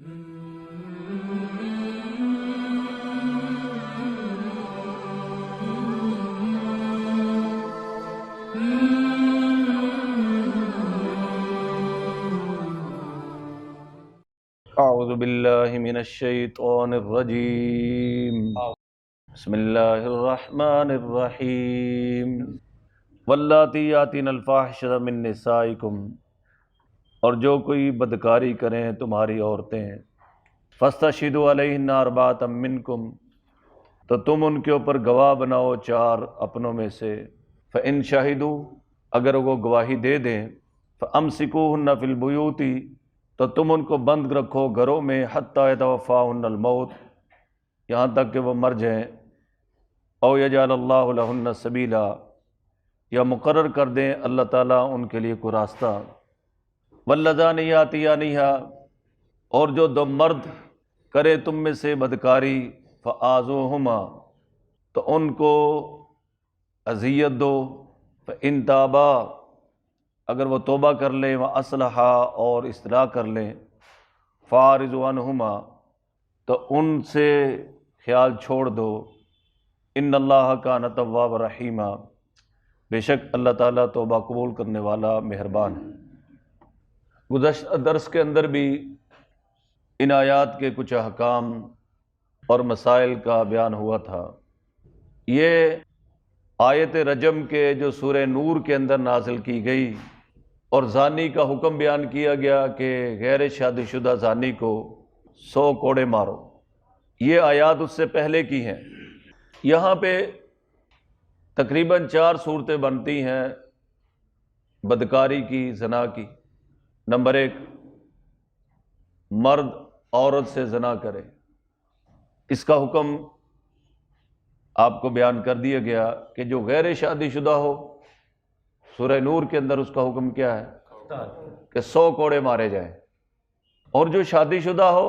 اعوذ باللہ من الشیطان الرجیم بسم اللہ الرحمن الرحیم واللاتی یاتین الفاحشۃ من نسائکم، اور جو کوئی بدکاری کریں تمہاری عورتیں، فاستشہدوا علیہن اربعۃ منکم، تو تم ان کے اوپر گواہ بناؤ 4 اپنوں میں سے، فإن شہدوا، اگر وہ گواہی دے دیں، فامسکوہن فی البیوت، تو تم ان کو بند رکھو گھروں میں، حتی یتوفاہن الموت، یہاں تک کہ وہ مر جائیں، او یجعل اللہ لہن سبیلا، یا مقرر کر دیں اللہ تعالیٰ ان کے لیے کوئی راستہ، واللذان یاتیانہا، اور جو 2 مرد کرے تم میں سے بدکاری، فآذوہما، تو ان کو اذیت دو، فإن تابا، اگر وہ توبہ کر لیں، وَأَصْلَحَا، اور اصلاح کر لیں، فَأَعْرِضُوا عَنْهُمَا، تو ان سے خیال چھوڑ دو، ان اللہ کان تواب رحیما، بے شک اللہ تعالیٰ توبہ قبول کرنے والا مہربان ہے۔ گزشتہ درس کے اندر بھی ان آیات کے کچھ احکام اور مسائل کا بیان ہوا تھا۔ یہ آیت رجم کے جو سورہ نور کے اندر نازل کی گئی، اور زانی کا حکم بیان کیا گیا کہ غیر شادی شدہ زانی کو 100 کوڑے مارو، یہ آیات اس سے پہلے کی ہیں۔ یہاں پہ تقریباً 4 صورتیں بنتی ہیں بدکاری کی، زنا کی۔ نمبر 1، مرد عورت سے زنا کرے، اس کا حکم آپ کو بیان کر دیا گیا کہ جو غیر شادی شدہ ہو، سورہ نور کے اندر اس کا حکم کیا ہے کہ 100 کوڑے مارے جائیں، اور جو شادی شدہ ہو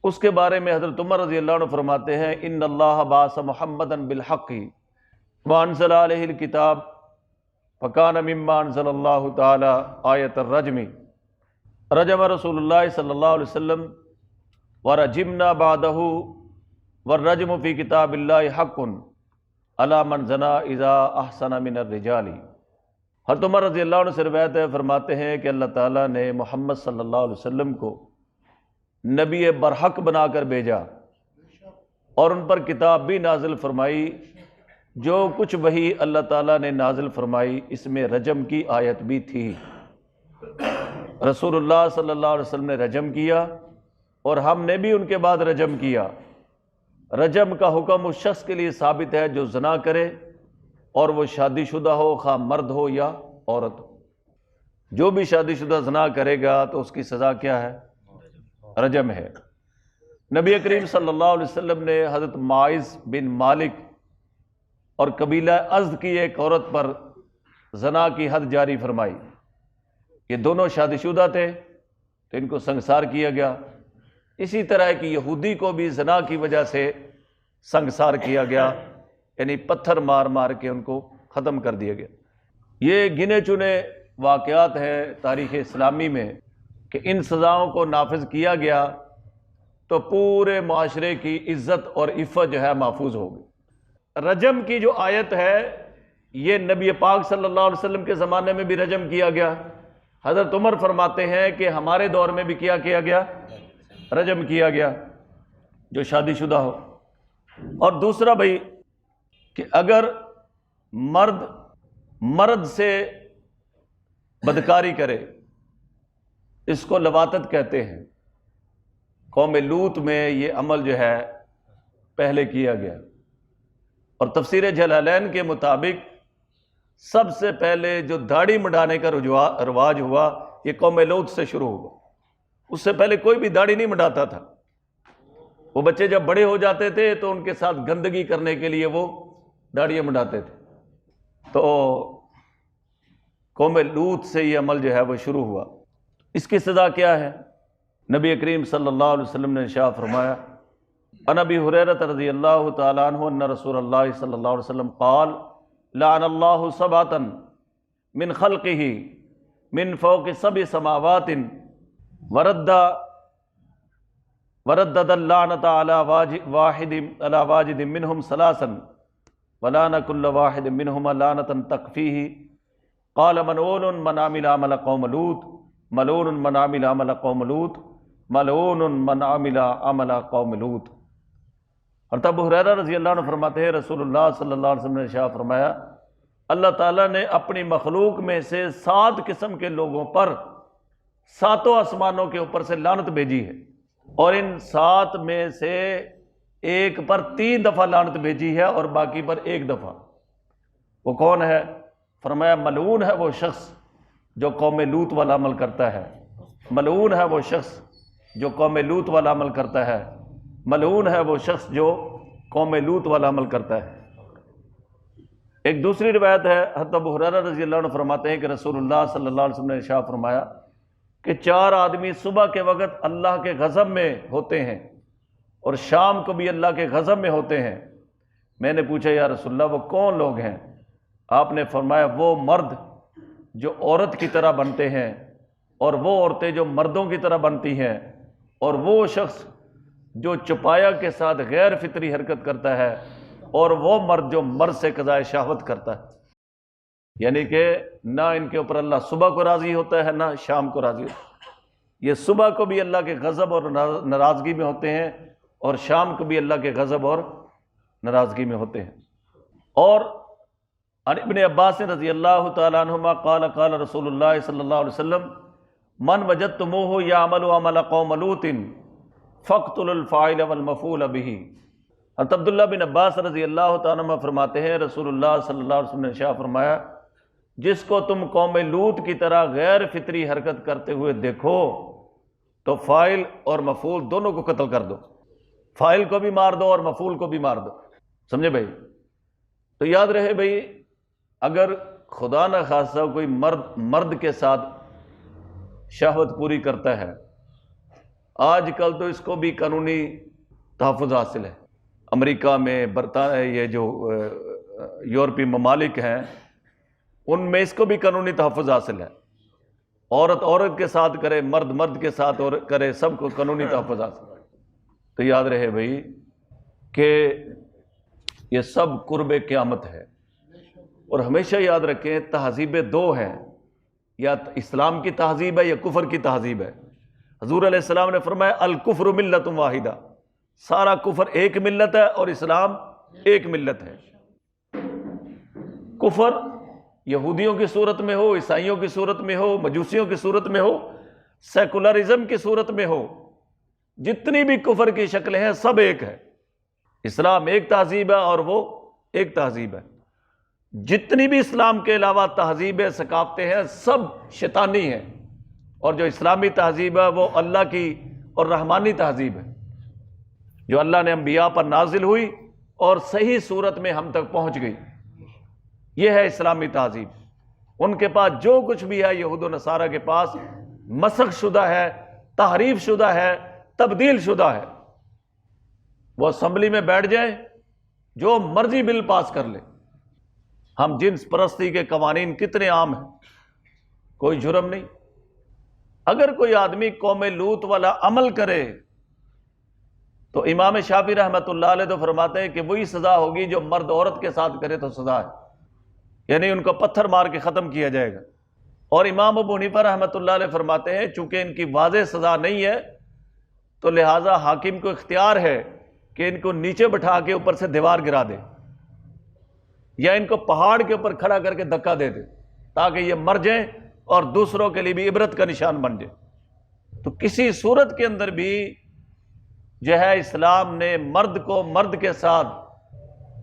اس کے بارے میں حضرت عمر رضی اللہ عنہ فرماتے ہیں، ان اللہ بعث محمدا بالحق وانزل علیہ الکتاب فکان مما انزل اللہ تعالی آیت الرجم، رجم رسول اللہ صلی اللہ علیہ وسلم ورجمنا بعدہ والرجم فی کتاب اللہ حق علی من زنا اذا احسن من الرجال۔ حضرت عمر رضی اللہ عنہ سے روایت ہے، فرماتے ہیں کہ اللہ تعالیٰ نے محمد صلی اللہ علیہ وسلم کو نبی برحق بنا کر بھیجا، اور ان پر کتاب بھی نازل فرمائی، جو کچھ وحی اللہ تعالیٰ نے نازل فرمائی اس میں رجم کی آیت بھی تھی۔ رسول اللہ صلی اللہ علیہ وسلم نے رجم کیا، اور ہم نے بھی ان کے بعد رجم کیا۔ رجم کا حکم اس شخص کے لیے ثابت ہے جو زنا کرے، اور وہ شادی شدہ ہو، خواہ مرد ہو یا عورت ہو۔ جو بھی شادی شدہ زنا کرے گا تو اس کی سزا کیا ہے؟ رجم ہے۔ نبی کریم صلی اللہ علیہ وسلم نے حضرت معاذ بن مالک اور قبیلہ ازد کی ایک عورت پر زنا کی حد جاری فرمائی۔ یہ دونوں شادی شدہ تھے تو ان کو سنگسار کیا گیا۔ اسی طرح ایک یہودی کو بھی زنا کی وجہ سے سنگسار کیا گیا، یعنی پتھر مار مار کے ان کو ختم کر دیا گیا۔ یہ گنے چنے واقعات ہیں تاریخ اسلامی میں کہ ان سزاؤں کو نافذ کیا گیا تو پورے معاشرے کی عزت اور عفت جو ہے محفوظ ہو گئی۔ رجم کی جو آیت ہے، یہ نبی پاک صلی اللہ علیہ وسلم کے زمانے میں بھی رجم کیا گیا۔ حضرت عمر فرماتے ہیں کہ ہمارے دور میں بھی کیا گیا؟ رجم کیا گیا، جو شادی شدہ ہو۔ اور دوسرا بھائی کہ اگر مرد سے بدکاری کرے، اس کو لواطت کہتے ہیں۔ قوم لوط میں یہ عمل جو ہے پہلے کیا گیا، اور تفسیر جلالین کے مطابق سب سے پہلے جو داڑھی مڈانے کا رواج ہوا یہ قوم لوط سے شروع ہوا۔ اس سے پہلے کوئی بھی داڑھی نہیں مڈاتا تھا۔ وہ بچے جب بڑے ہو جاتے تھے تو ان کے ساتھ گندگی کرنے کے لیے وہ داڑھیاں مڈاتے تھے۔ تو قوم لوط سے یہ عمل جو ہے وہ شروع ہوا۔ اس کی سزا کیا ہے؟ نبی کریم صلی اللہ علیہ وسلم نے ارشاد فرمایا، عن ابی ہریرہ رضی اللہ تعالیٰ عنہ ان رسول اللہ صلی اللہ علیہ وسلم قال لعن اللہ سبعۃ من خلقہ من فوق سبع سماوات ورد وردد اللعنۃ علی واجد منہم ثلاثا ولعن کل واحد منہم لعنۃ تکفیہ قال ملعون من عمل عمل قوم لوط ملعون من عمل عمل قوم لوط ملعون من عمل عمل قوم لوط۔ حضرت ابو ہریرہ رضی اللہ عنہ فرماتے ہیں رسول اللہ صلی اللہ علیہ وسلم نے ارشاد فرمایا اللہ تعالیٰ نے اپنی مخلوق میں سے 7 قسم کے لوگوں پر 7 آسمانوں کے اوپر سے لعنت بھیجی ہے، اور ان 7 میں سے ایک پر 3 دفعہ لعنت بھیجی ہے اور باقی پر 1 دفعہ۔ وہ کون ہے؟ فرمایا ملعون ہے وہ شخص جو قوم لوط والا عمل کرتا ہے، ملعون ہے وہ شخص جو قوم لوط والا عمل کرتا ہے، ملعون ہے وہ شخص جو قوم لوط والا عمل کرتا ہے۔ ایک دوسری روایت ہے، حضرت ابو ہریرہ رضی اللہ عنہ فرماتے ہیں کہ رسول اللہ صلی اللہ علیہ وسلم نے ارشاد فرمایا کہ 4 آدمی صبح کے وقت اللہ کے غضب میں ہوتے ہیں اور شام کو بھی اللہ کے غضب میں ہوتے ہیں۔ میں نے پوچھا یا رسول اللہ وہ کون لوگ ہیں؟ آپ نے فرمایا وہ مرد جو عورت کی طرح بنتے ہیں، اور وہ عورتیں جو مردوں کی طرح بنتی ہیں، اور وہ شخص جو چپایا کے ساتھ غیر فطری حرکت کرتا ہے، اور وہ مرد جو مرد سے قضائے شہوت کرتا ہے۔ یعنی کہ نہ ان کے اوپر اللہ صبح کو راضی ہوتا ہے نہ شام کو راضی ہوتا ہے۔ یہ صبح کو بھی اللہ کے غضب اور ناراضگی میں ہوتے ہیں، اور شام کو بھی اللہ کے غضب اور ناراضگی میں ہوتے ہیں۔ اور عن ابن عباس رضی اللہ تعالی عنہما قال قال رسول اللہ صلی اللہ علیہ وسلم من وجدتموہ یعمل عمل قوم لوط فاقتلوا الفاعل والمفعول به۔ حضرت عبداللہ بن عباس رضی اللہ تعالیٰ عنہ فرماتے ہیں رسول اللہ صلی اللہ علیہ وسلم نے ارشاد فرمایا جس کو تم قوم لوط کی طرح غیر فطری حرکت کرتے ہوئے دیکھو تو فاعل اور مفعول دونوں کو قتل کر دو، فاعل کو بھی مار دو اور مفعول کو بھی مار دو۔ سمجھے بھائی؟ تو یاد رہے بھائی، اگر خدا نہ خواستہ کوئی مرد کے ساتھ شہوت پوری کرتا ہے، آج کل تو اس کو بھی قانونی تحفظ حاصل ہے۔ امریکہ میں، برطانیہ، یہ جو یورپی ممالک ہیں ان میں اس کو بھی قانونی تحفظ حاصل ہے۔ عورت عورت کے ساتھ کرے، مرد مرد کے ساتھ اور کرے، سب کو قانونی تحفظ حاصل ہے۔ تو یاد رہے بھائی کہ یہ سب قرب قیامت ہے، اور ہمیشہ یاد رکھیں تہذیبیں 2 ہیں، یا اسلام کی تہذیب ہے یا کفر کی تہذیب ہے۔ حضور علیہ السلام نے فرمایا الکفر ملت واحدہ، سارا کفر ایک ملت ہے اور اسلام ایک ملت ہے۔ کفر یہودیوں کی صورت میں ہو، عیسائیوں کی صورت میں ہو، مجوسیوں کی صورت میں ہو، سیکولرزم کی صورت میں ہو، جتنی بھی کفر کی شکلیں ہیں سب ایک ہے۔ اسلام ایک تہذیب ہے اور وہ ایک تہذیب ہے۔ جتنی بھی اسلام کے علاوہ تہذیبیں ثقافتیں ہیں سب شیطانی ہیں، اور جو اسلامی تہذیب ہے وہ اللہ کی اور رحمانی تہذیب ہے، جو اللہ نے انبیاء پر نازل ہوئی اور صحیح صورت میں ہم تک پہنچ گئی۔ یہ ہے اسلامی تہذیب۔ ان کے پاس جو کچھ بھی ہے یہود و نصارہ کے پاس مسخ شدہ ہے، تحریف شدہ ہے، تبدیل شدہ ہے۔ وہ اسمبلی میں بیٹھ جائیں، جو مرضی بل پاس کر لے۔ ہم جنس پرستی کے قوانین کتنے عام ہیں، کوئی جرم نہیں۔ اگر کوئی آدمی قوم لوط والا عمل کرے تو امام شافعی رحمۃ اللہ علیہ تو فرماتے ہیں کہ وہی سزا ہوگی جو مرد عورت کے ساتھ کرے تو سزا ہے، یعنی ان کو پتھر مار کے ختم کیا جائے گا۔ اور امام ابو حنیفہ رحمۃ اللہ علیہ فرماتے ہیں چونکہ ان کی واضح سزا نہیں ہے تو لہٰذا حاکم کو اختیار ہے کہ ان کو نیچے بٹھا کے اوپر سے دیوار گرا دے، یا ان کو پہاڑ کے اوپر کھڑا کر کے دھکا دے دے تاکہ یہ مر جائیں اور دوسروں کے لیے بھی عبرت کا نشان بن جائے۔ تو کسی صورت کے اندر بھی جو ہے اسلام نے مرد کو مرد کے ساتھ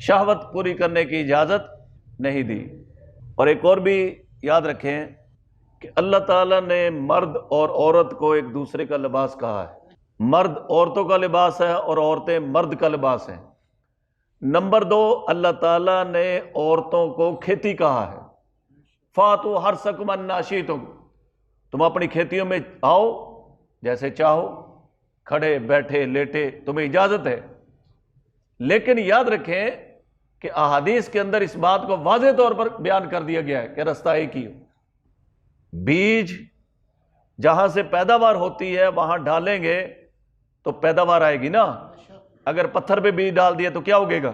شہوت پوری کرنے کی اجازت نہیں دی۔ اور ایک اور بھی یاد رکھیں کہ اللہ تعالیٰ نے مرد اور عورت کو ایک دوسرے کا لباس کہا ہے۔ مرد عورتوں کا لباس ہے اور عورتیں مرد کا لباس ہیں۔ نمبر 2، اللہ تعالیٰ نے عورتوں کو کھیتی کہا ہے، فاتو حرثکم انا شئتم، تم اپنی کھیتیوں میں آؤ جیسے چاہو، کھڑے بیٹھے لیٹے، تمہیں اجازت ہے۔ لیکن یاد رکھیں کہ احادیث کے اندر اس بات کو واضح طور پر بیان کر دیا گیا ہے کہ رستہ ایک ہی ہو۔ بیج جہاں سے پیداوار ہوتی ہے وہاں ڈالیں گے تو پیداوار آئے گی نا. اگر پتھر پہ بیج ڈال دیا تو کیا اگے گا؟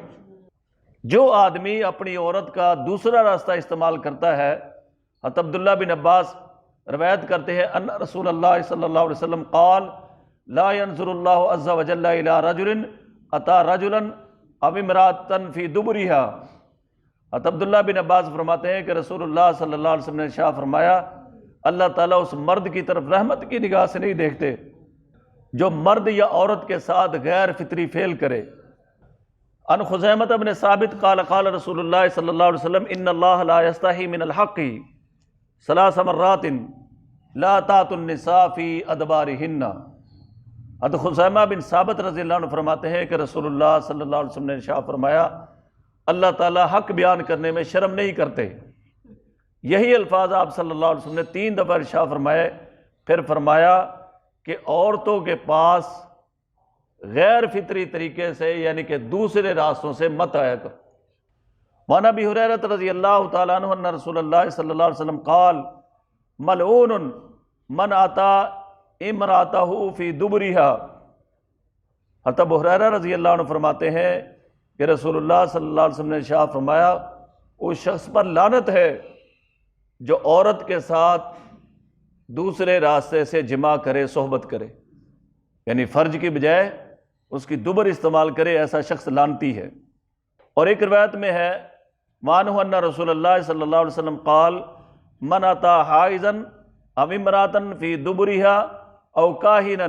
جو آدمی اپنی عورت کا دوسرا راستہ استعمال کرتا ہے، حضرت عبداللہ بن عباس روایت کرتے ہیں ان رسول اللہ صلی اللہ علیہ وسلم قال لا ينظر اللہ عز وجل الى رجل اتى رجلا او امرأة فی دبرها. حضرت عبداللہ بن عباس فرماتے ہیں کہ رسول اللہ صلی اللہ علیہ وسلم نے ارشاد فرمایا اللہ تعالیٰ اس مرد کی طرف رحمت کی نگاہ سے نہیں دیکھتے جو مرد یا عورت کے ساتھ غیر فطری فعل کرے. ان خزیمہ بن ثابت قال قال رسول اللہ صلی اللہ علیہ وسلم ان اللہ لا یستحی من الحق ثلاث مرات لا تأتوا النساء فی ادبارہن. حضرت خزیمہ بن ثابت رضی اللہ عنہ فرماتے ہیں کہ رسول اللہ صلی اللہ علیہ وسلم نے ارشاد فرمایا اللہ تعالیٰ حق بیان کرنے میں شرم نہیں کرتے. یہی الفاظ آپ صلی اللہ علیہ وسلم نے 3 دفعہ ارشاد فرمائے. پھر فرمایا کہ عورتوں کے پاس غیر فطری طریقے سے یعنی کہ دوسرے راستوں سے مت آیا کرو. وعن ابی ہریرہ رضی اللہ تعالیٰ عنہ ان رسول اللہ صلی اللہ علیہ وسلم قال ملعون من آتا امرأتہ فی دبرہا. حضرت ابو ہریرہ رضی اللہ عنہ فرماتے ہیں کہ رسول اللہ صلی اللہ علیہ وسلم نے ارشاد فرمایا اس شخص پر لعنت ہے جو عورت کے ساتھ دوسرے راستے سے جماع کرے، صحبت کرے، یعنی فرج کی بجائے اس کی دبر استعمال کرے، ایسا شخص لعنتی ہے. اور ایک روایت میں ہے وعنہ ان رسول اللہ صلی اللہ علیہ وسلم قال من اتی حائضا او امرأة فی دبرہا او کاہنا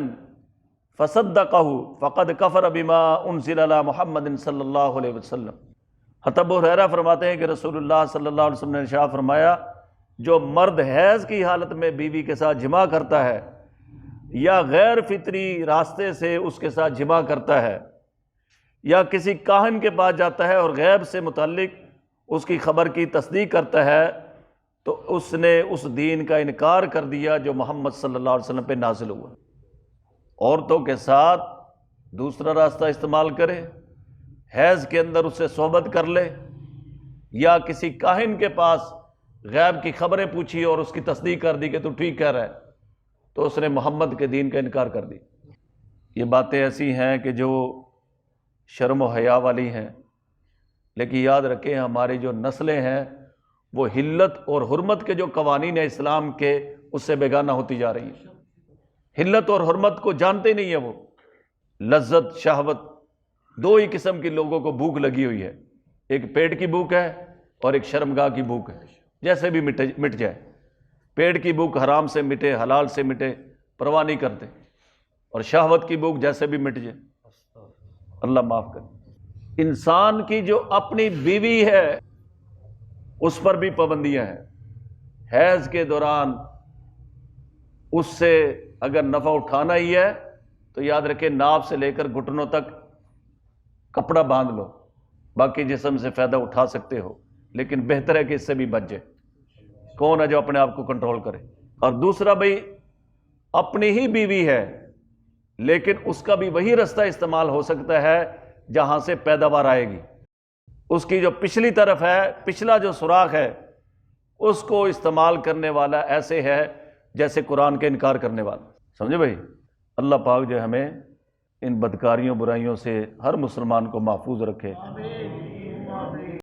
فصدقہ فقد کفر بما انزل علی محمد صلی اللہ علیہ وسلم. حضرت ابو ہریرہ فرماتے ہیں کہ رسول اللہ صلی اللہ علیہ وسلم نے ارشاد فرمایا جو مرد حیض کی حالت میں بیوی کے ساتھ جماع کرتا ہے یا غیر فطری راستے سے اس کے ساتھ جماع کرتا ہے یا کسی کاہن کے پاس جاتا ہے اور غیب سے متعلق اس کی خبر کی تصدیق کرتا ہے تو اس نے اس دین کا انکار کر دیا جو محمد صلی اللہ علیہ وسلم پہ نازل ہوا. عورتوں کے ساتھ دوسرا راستہ استعمال کرے، حیض کے اندر اس سے صحبت کر لے یا کسی کاہن کے پاس غیب کی خبریں پوچھی اور اس کی تصدیق کر دی کہ تو ٹھیک کہہ رہا ہے تو اس نے محمد کے دین کا انکار کر دی. یہ باتیں ایسی ہیں کہ جو شرم و حیا والی ہیں، لیکن یاد رکھیں ہماری جو نسلیں ہیں وہ حلت اور حرمت کے جو قوانین ہیں اسلام کے اس سے بیگانہ ہوتی جا رہی ہیں. حلت اور حرمت کو جانتے نہیں ہیں. وہ لذت شہوت 2 ہی قسم کے لوگوں کو بھوک لگی ہوئی ہے، ایک پیٹ کی بھوک ہے اور ایک شرمگاہ کی بھوک ہے. جیسے بھی مٹ جائے، پیٹ کی بھوک حرام سے مٹے حلال سے مٹے پرواہ نہیں کرتے، اور شہوت کی بھوک جیسے بھی مٹ جائے. اللہ معاف کرے. انسان کی جو اپنی بیوی ہے اس پر بھی پابندیاں ہیں. حیض کے دوران اس سے اگر نفع اٹھانا ہی ہے تو یاد رکھے ناف سے لے کر گھٹنوں تک کپڑا باندھ لو، باقی جسم سے فائدہ اٹھا سکتے ہو، لیکن بہتر ہے کہ اس سے بھی بچ جائے. کون ہے جو اپنے آپ کو کنٹرول کرے؟ اور دوسرا بھائی اپنی ہی بیوی ہے لیکن اس کا بھی وہی راستہ استعمال ہو سکتا ہے جہاں سے پیداوار آئے گی. اس کی جو پچھلی طرف ہے، پچھلا جو سوراخ ہے، اس کو استعمال کرنے والا ایسے ہے جیسے قرآن کے انکار کرنے والا. سمجھے بھائی؟ اللہ پاک جو ہمیں ان بدکاریوں برائیوں سے ہر مسلمان کو محفوظ رکھے.